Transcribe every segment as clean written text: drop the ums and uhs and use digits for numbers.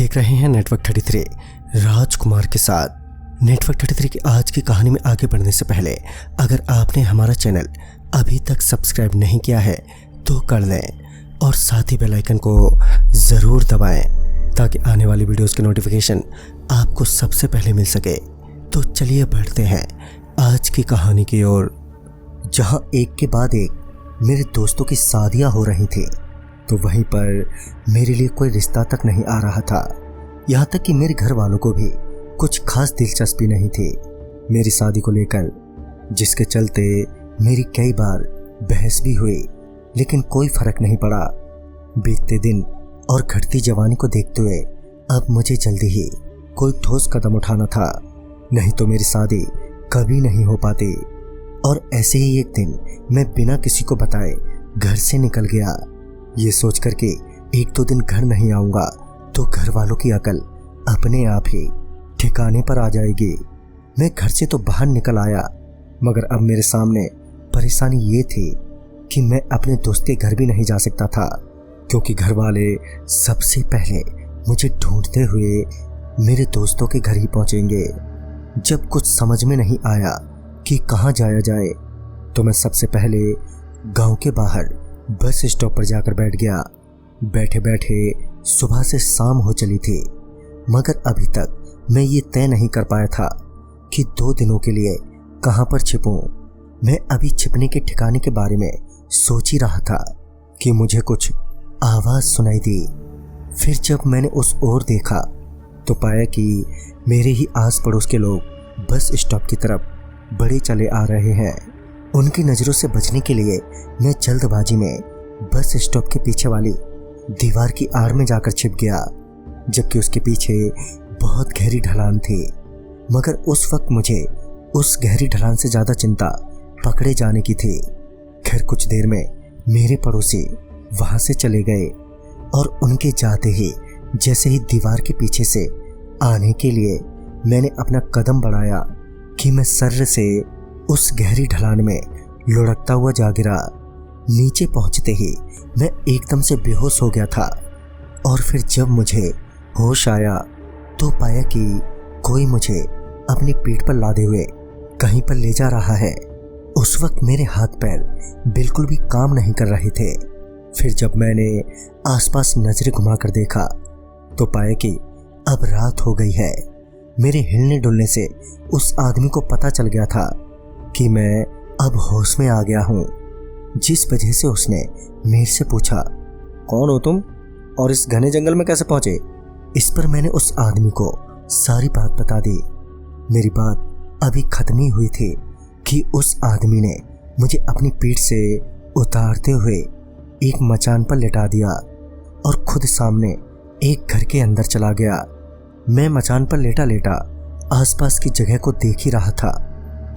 देख रहे हैं नेटवर्क 33 राजकुमार के साथ। नेटवर्क 33 की आज की कहानी में आगे बढ़ने से पहले अगर आपने हमारा चैनल अभी तक सब्सक्राइब नहीं किया है तो कर लें और साथ ही बेल आइकन को ज़रूर दबाएं ताकि आने वाली वीडियोस के नोटिफिकेशन आपको सबसे पहले मिल सके। तो चलिए बढ़ते हैं आज की कहानी की ओर, जहां एक के बाद एक मेरे दोस्तों की शादियां हो रही थी तो वहीं पर मेरे लिए कोई रिश्ता तक नहीं आ रहा था। यहाँ तक कि मेरे घर वालों को भी कुछ खास दिलचस्पी नहीं थी मेरी शादी को लेकर, जिसके चलते मेरी कई बार बहस भी हुई, लेकिन कोई फर्क नहीं पड़ा। बीतते दिन और घटती जवानी को देखते हुए अब मुझे जल्दी ही कोई ठोस कदम उठाना था, नहीं तो मेरी शादी कभी नहीं हो पाती। और ऐसे ही एक दिन मैं बिना किसी को बताए घर से निकल गया, ये सोच कर के 1-2 दिन घर नहीं आऊंगा तो घर वालों की अकल अपने आप ही ठिकाने पर आ जाएगी। मैं घर से तो बाहर निकल आया, मगर अब मेरे सामने परेशानी ये थी कि मैं अपने दोस्त के घर भी नहीं जा सकता था, क्योंकि घर वाले सबसे पहले मुझे ढूंढते हुए मेरे दोस्तों के घर ही पहुंचेंगे। जब कुछ समझ में नहीं आया कि कहाँ जाया जाए तो मैं सबसे पहले गांव के बाहर बस स्टॉप पर जाकर बैठ गया। बैठे बैठे सुबह से शाम हो चली थी, मगर अभी तक मैं ये तय नहीं कर पाया था कि 2 दिनों के लिए कहाँ पर छिपूं। मैं अभी छिपने के ठिकाने के बारे में सोच ही रहा था कि मुझे कुछ आवाज़ सुनाई दी। फिर जब मैंने उस ओर देखा तो पाया कि मेरे ही आस पड़ोस के लोग बस स्टॉप की तरफ बढ़े चले आ रहे हैं। उनकी नज़रों से बचने के लिए मैं जल्दबाजी में बस स्टॉप के पीछे वाली दीवार की आड़ में जाकर छिप गया, जबकि उसके पीछे बहुत गहरी ढलान थी। मगर उस वक्त मुझे उस गहरी ढलान से ज़्यादा चिंता पकड़े जाने की थी। खैर कुछ देर में मेरे पड़ोसी वहाँ से चले गए और उनके जाते ही जैसे ही दीवार के पीछे से आने के लिए मैंने अपना कदम बढ़ाया कि मैं सर्र से उस गहरी ढलान में लुढ़कता हुआ जा गिरा। नीचे पहुंचते ही मैं एकदम से बेहोश हो गया था और फिर जब मुझे होश आया तो पाया कि कोई मुझे अपनी पीठ पर लादे हुए कहीं पर ले जा रहा है। उस वक्त मेरे हाथ पैर बिल्कुल भी काम नहीं कर रहे थे। फिर जब मैंने आसपास नजरें घुमाकर देखा तो पाया कि अब रात हो गई है। मेरे हिलने डुलने से उस आदमी को पता चल गया था कि मैं अब होश में आ गया हूँ, जिस वजह से उसने मेरे से पूछा, कौन हो तुम और इस घने जंगल में कैसे पहुंचे? इस पर मैंने उस आदमी को सारी बात बता दी। मेरी बात अभी खत्म ही हुई थी कि उस आदमी ने मुझे अपनी पीठ से उतारते हुए एक मचान पर लिटा दिया और खुद सामने एक घर के अंदर चला गया। मैं मचान पर लेटा लेटा आसपास की जगह को देख ही रहा था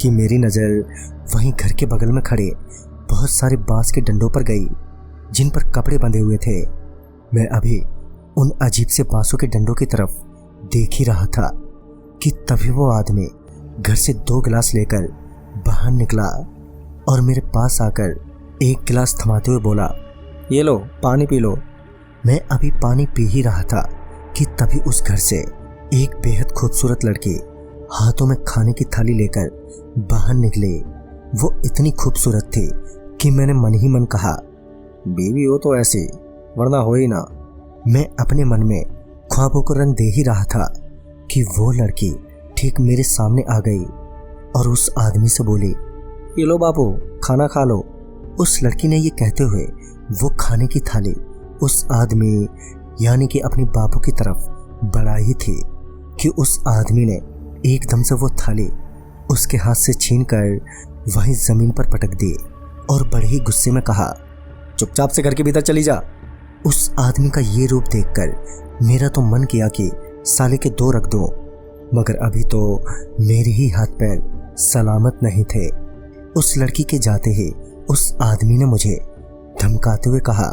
कि मेरी नज़र वहीं घर के बगल में खड़े बहुत सारे बांस के डंडों पर गई, जिन पर कपड़े बंधे हुए थे। मैं अभी उन अजीब से बांसों के डंडों की तरफ देख ही रहा था कि तभी वो आदमी घर से 2 गिलास लेकर बाहर निकला और मेरे पास आकर एक गिलास थमाते हुए बोला, ये लो पानी पी लो। मैं अभी पानी पी ही रहा था कि तभी उस घर से एक बेहद खूबसूरत लड़की हाथों में खाने की थाली लेकर बाहर निकली। वो इतनी खूबसूरत थी कि मैंने मन ही मन कहा, बीवी हो तो ऐसी, वरना हो ही ना। मैं अपने मन में ख्वाबों को रंग दे ही रहा था कि वो लड़की ठीक मेरे सामने आ गई और उस आदमी से बोली, ये लो बापू खाना खा लो। उस लड़की ने ये कहते हुए वो खाने की थाली उस आदमी यानी कि अपने बापू की तरफ बढ़ाई थी कि उस आदमी ने एकदम से वो थाली उसके हाथ से छीनकर वहीं जमीन पर पटक दी और बड़े ही गुस्से में कहा, चुपचाप से घर के भीतर चली जा। उस आदमी का ये रूप देखकर मेरा तो मन किया कि साले के 2 रख दूं, मगर अभी तो मेरे ही हाथ पैर सलामत नहीं थे। उस लड़की के जाते ही उस आदमी ने मुझे धमकाते हुए कहा,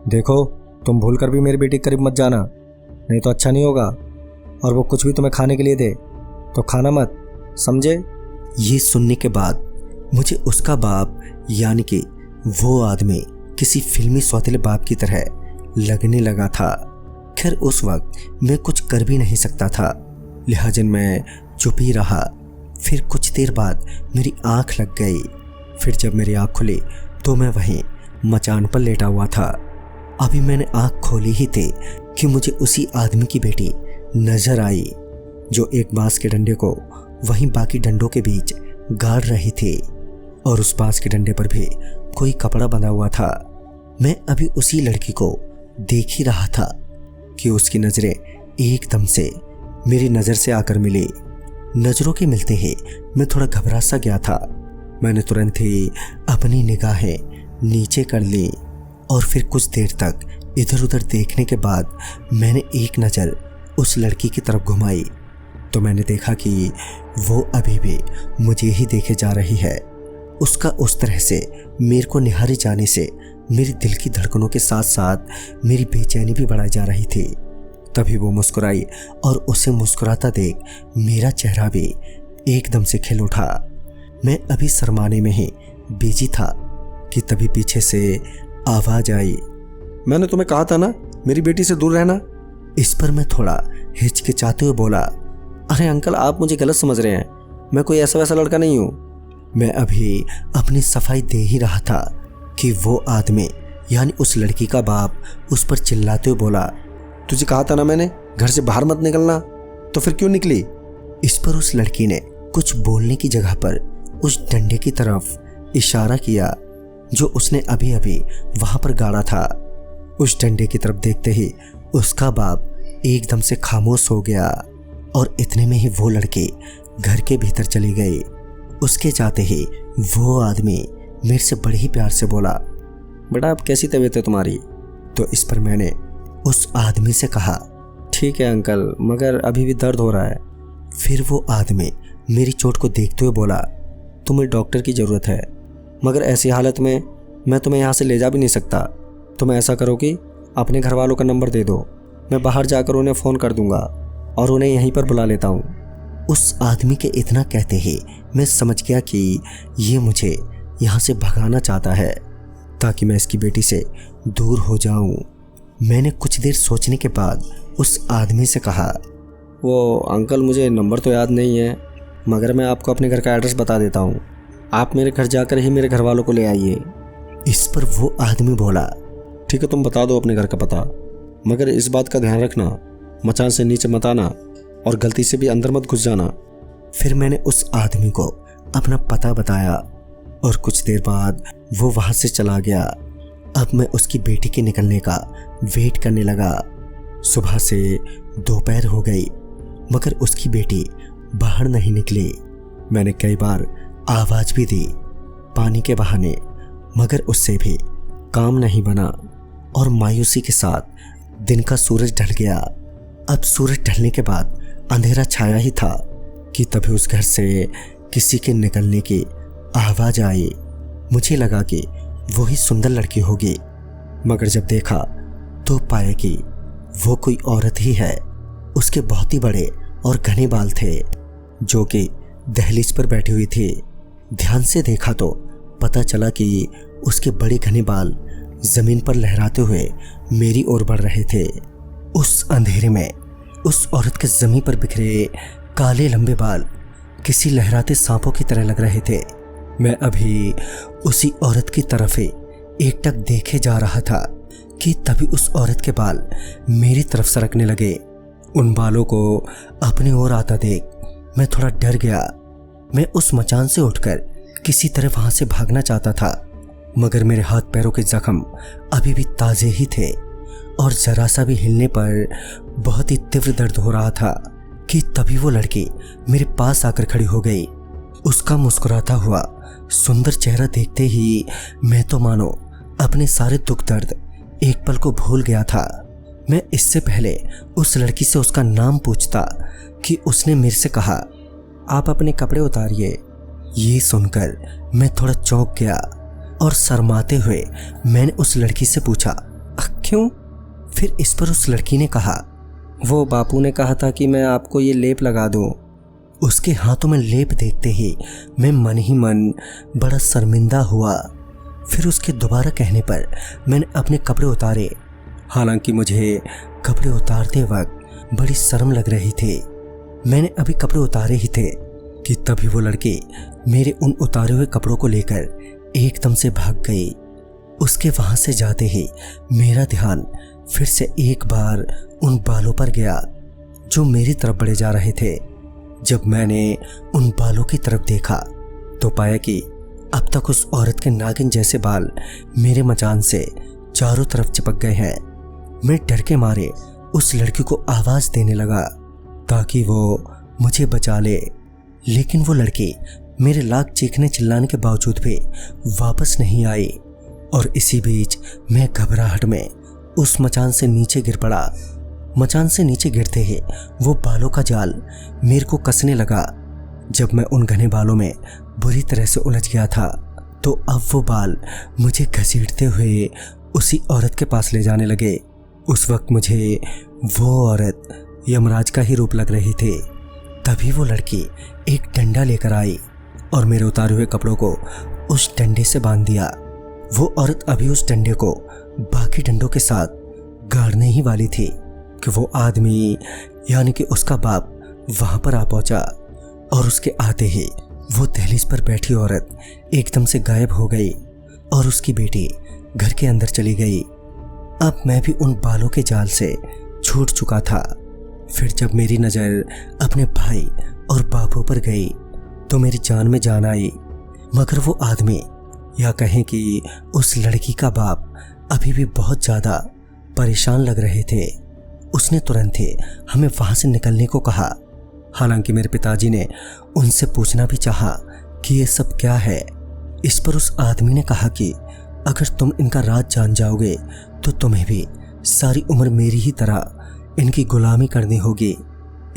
देखो तुम भूल कर भी मेरी बेटी के करीब मत जाना, नहीं तो अच्छा नहीं होगा। और वो कुछ भी तुम्हें खाने के लिए दे तो खाना मत, समझे? ये सुनने के बाद मुझे उसका बाप यानी कि वो आदमी किसी फिल्मी सौतेले बाप की तरह लगने लगा था। खैर उस वक्त मैं कुछ कर भी नहीं सकता था, लिहाजन मैं चुप ही रहा। फिर कुछ देर बाद मेरी आंख लग गई। फिर जब मेरी आंख खुली तो मैं वहीं मचान पर लेटा हुआ था। अभी मैंने आंख खोली ही थी कि मुझे उसी आदमी की बेटी नजर आई, जो एक बांस के डंडे को वहीं बाकी डंडों के बीच गाड़ रही थी, और उस बांस के डंडे पर भी कोई कपड़ा बंधा हुआ था। मैं अभी उसी लड़की को देख ही रहा था कि उसकी नजरें एकदम से मेरी नज़र से आकर मिली। नज़रों के मिलते ही मैं थोड़ा घबरा सा गया था। मैंने तुरंत ही अपनी निगाहें नीचे कर ली और फिर कुछ देर तक इधर उधर देखने के बाद मैंने एक नज़र उस लड़की की तरफ घुमाई तो मैंने देखा कि वो अभी भी मुझे ही देखे जा रही है। उसका उस तरह से मेरे को निहारे जाने से मेरी दिल की धड़कनों के साथ साथ मेरी बेचैनी भी बढ़ाई जा रही थी। तभी वो मुस्कुराई और उसे मुस्कुराता देख मेरा चेहरा भी एकदम से खिल उठा। मैं अभी शर्माने में ही बिजी था कि तभी पीछे से आवाज आई, मैंने तुम्हें कहा था ना मेरी बेटी से दूर रहना। इस पर मैं थोड़ा हिचकिचाते हुए बोला, अरे अंकल, आप मुझे गलत समझ रहे हैं, मैं कोई ऐसा वैसा लड़का नहीं हूँ। मैं अभी अपनी सफाई दे ही रहा था कि वो आदमी यानी उस लड़की का बाप उस पर चिल्लाते हुए बोला, तुझे कहा था ना मैंने घर से बाहर मत निकलना, तो फिर क्यों निकली? इस पर उस लड़की ने कुछ बोलने की जगह पर उस डंडे की तरफ इशारा किया जो उसने अभी अभी वहां पर गाड़ा था। उस डंडे की तरफ देखते ही उसका बाप एकदम से खामोश हो गया और इतने में ही वो लड़की घर के भीतर चली गई। उसके जाते ही वो आदमी मेरे से बड़े ही प्यार से बोला, बेटा अब कैसी तबीयत है तुम्हारी? तो इस पर मैंने उस आदमी से कहा, ठीक है अंकल, मगर अभी भी दर्द हो रहा है। फिर वो आदमी मेरी चोट को देखते हुए बोला, तुम्हें डॉक्टर की ज़रूरत है, मगर ऐसी हालत में मैं तुम्हें यहाँ से ले जा भी नहीं सकता। तुम ऐसा करो कि अपने घर वालों का नंबर दे दो, मैं बाहर जाकर उन्हें फ़ोन कर दूंगा और उन्हें यहीं पर बुला लेता हूँ। उस आदमी के इतना कहते ही मैं समझ गया कि ये मुझे यहाँ से भगाना चाहता है ताकि मैं इसकी बेटी से दूर हो जाऊँ। मैंने कुछ देर सोचने के बाद उस आदमी से कहा, वो अंकल मुझे नंबर तो याद नहीं है, मगर मैं आपको अपने घर का एड्रेस बता देता हूँ, आप मेरे घर जाकर ही मेरे घर वालों को ले आइए। इस पर वो आदमी बोला, ठीक है तुम बता दो अपने घर का पता, मगर इस बात का ध्यान रखना मचान से नीचे मत आना और गलती से भी अंदर मत घुस जाना। फिर मैंने उस आदमी को अपना पता बताया और कुछ देर बाद वो वहाँ से चला गया। अब मैं उसकी बेटी के निकलने का वेट करने लगा। सुबह से दोपहर हो गई मगर उसकी बेटी बाहर नहीं निकली। मैंने कई बार आवाज़ भी दी पानी के बहाने, मगर उससे भी काम नहीं बना और मायूसी के साथ दिन का सूरज ढल गया। अब सूरज ढलने के बाद अंधेरा छाया ही था कि तभी उस घर से किसी के निकलने की आवाज़ आई। मुझे लगा कि वही सुंदर लड़की होगी, मगर जब देखा तो पाया कि वो कोई औरत ही है। उसके बहुत ही बड़े और घने बाल थे जो कि दहलीज पर बैठी हुई थी। ध्यान से देखा तो पता चला कि उसके बड़े घने बाल जमीन पर लहराते हुए मेरी ओर बढ़ रहे थे। उस अंधेरे में उस औरत के जमीन पर बिखरे काले लंबे बाल किसी लहराते सांपों की तरह लग रहे थे। मैं अभी उसी औरत की तरफ ही एकटक देखे जा रहा था कि तभी उस औरत के बाल मेरी तरफ सरकने लगे। उन बालों को अपनी ओर आता देख मैं थोड़ा डर गया। मैं उस मचान से उठकर किसी तरह वहां से भागना चाहता था, मगर मेरे हाथ पैरों के जख्म अभी भी ताज़े ही थे और जरा सा भी हिलने पर बहुत ही तीव्र दर्द हो रहा था कि तभी वो लड़की मेरे पास आकर खड़ी हो गई। उसका मुस्कुराता हुआ सुंदर चेहरा देखते ही मैं तो मानो अपने सारे दुख दर्द एक पल को भूल गया था। मैं इससे पहले उस लड़की से उसका नाम पूछता कि उसने मेरे से कहा, आप अपने कपड़े उतारिए। ये सुनकर मैं थोड़ा चौंक गया और शर्माते हुए मैंने उस लड़की से पूछा, क्यों? फिर इस पर उस लड़की ने कहा, वो बापू ने कहा था कि मैं आपको ये लेप लगा दूं। उसके हाथों में लेप देखते ही मैं मन ही मन बड़ा शर्मिंदा हुआ। फिर उसके दोबारा कहने पर मैंने अपने कपड़े उतारे। हालांकि मुझे कपड़े उतारते वक्त बड़ी शर्म लग रही थी। मैंने अभी कपड़े उतारे ही थे कि तभी वो लड़की मेरे उन उतारे हुए कपड़ों को लेकर एकदम से भाग गई। उसके वहां से जाते ही मेरा ध्यान फिर से एक बार उन बालों पर गया जो मेरी तरफ बढ़े जा रहे थे। जब मैंने उन बालों की तरफ देखा तो पाया कि अब तक उस औरत के नागिन जैसे बाल मेरे मचान से चारों तरफ चिपक गए हैं। मैं डर के मारे उस लड़की को आवाज देने लगा ताकि वो मुझे बचा ले, लेकिन वो लड़की मेरे लाख चीखने चिल्लाने के बावजूद भी वापस नहीं आई। और इसी बीच मैं घबराहट में उस मचान से नीचे गिर पड़ा। मचान से नीचे गिरते ही वो बालों का जाल मेरे को कसने लगा। जब मैं उन घने बालों में बुरी तरह से उलझ गया था तो अब वो बाल मुझे घसीटते हुए उसी औरत के पास ले जाने लगे। उस वक्त मुझे वो औरत यमराज का ही रूप लग रही थी। तभी वो लड़की एक डंडा लेकर आई और मेरे उतारे हुए कपड़ों को उस डंडे से बांध दिया। वो औरत अभी उस डंडे को बाकी डंडों के साथ गाड़ने ही वाली थी कि वो आदमी यानी कि उसका बाप वहां पर आ पहुंचा और उसके आते ही वो दहलीज पर बैठी औरत एकदम से गायब हो गई और उसकी बेटी घर के अंदर चली गई। अब मैं भी उन बालों के जाल से छूट चुका था। फिर जब मेरी नज़र अपने भाई और बापू पर गई तो मेरी जान में जान आई। मगर वो आदमी या कहें कि उस लड़की का बाप अभी भी बहुत ज़्यादा परेशान लग रहे थे। उसने तुरंत ही हमें वहाँ से निकलने को कहा। हालांकि मेरे पिताजी ने उनसे पूछना भी चाहा कि ये सब क्या है। इस पर उस आदमी ने कहा कि अगर तुम इनका राज जान जाओगे तो तुम्हें भी सारी उम्र मेरी ही तरह इनकी गुलामी करनी होगी।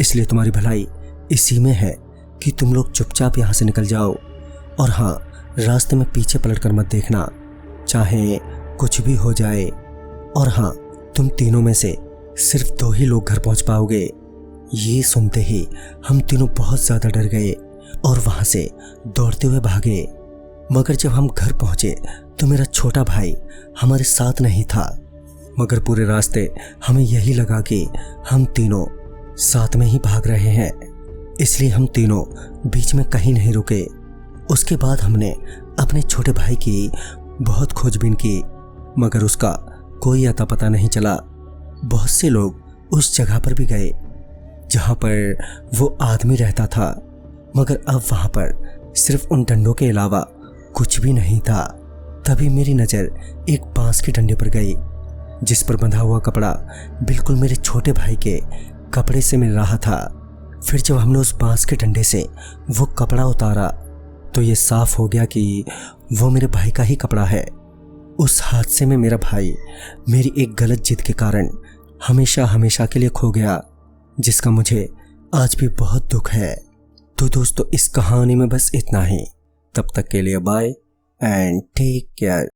इसलिए तुम्हारी भलाई इसी में है कि तुम लोग चुपचाप यहाँ से निकल जाओ। और हाँ, रास्ते में पीछे पलटकर मत देखना, चाहे कुछ भी हो जाए। और हाँ, तुम तीनों में से सिर्फ 2 ही लोग घर पहुँच पाओगे। ये सुनते ही हम तीनों बहुत ज़्यादा डर गए और वहाँ से दौड़ते हुए भागे। मगर जब हम घर पहुँचे तो मेरा छोटा भाई हमारे साथ नहीं था। मगर पूरे रास्ते हमें यही लगा कि हम तीनों साथ में ही भाग रहे हैं, इसलिए हम तीनों बीच में कहीं नहीं रुके। उसके बाद हमने अपने छोटे भाई की बहुत खोजबीन की, मगर उसका कोई अता पता नहीं चला। बहुत से लोग उस जगह पर भी गए जहाँ पर वो आदमी रहता था, मगर अब वहाँ पर सिर्फ उन डंडों के अलावा कुछ भी नहीं था। तभी मेरी नज़र एक बांस के डंडे पर गई जिस पर बंधा हुआ कपड़ा बिल्कुल मेरे छोटे भाई के कपड़े से मिल रहा था। फिर जब हमने उस बांस के डंडे से वो कपड़ा उतारा तो ये साफ हो गया कि वो मेरे भाई का ही कपड़ा है। उस हादसे में मेरा भाई मेरी एक गलत जिद के कारण हमेशा हमेशा के लिए खो गया, जिसका मुझे आज भी बहुत दुख है। तो दोस्तों, इस कहानी में बस इतना ही। तब तक के लिए बाय एंड टेक केयर।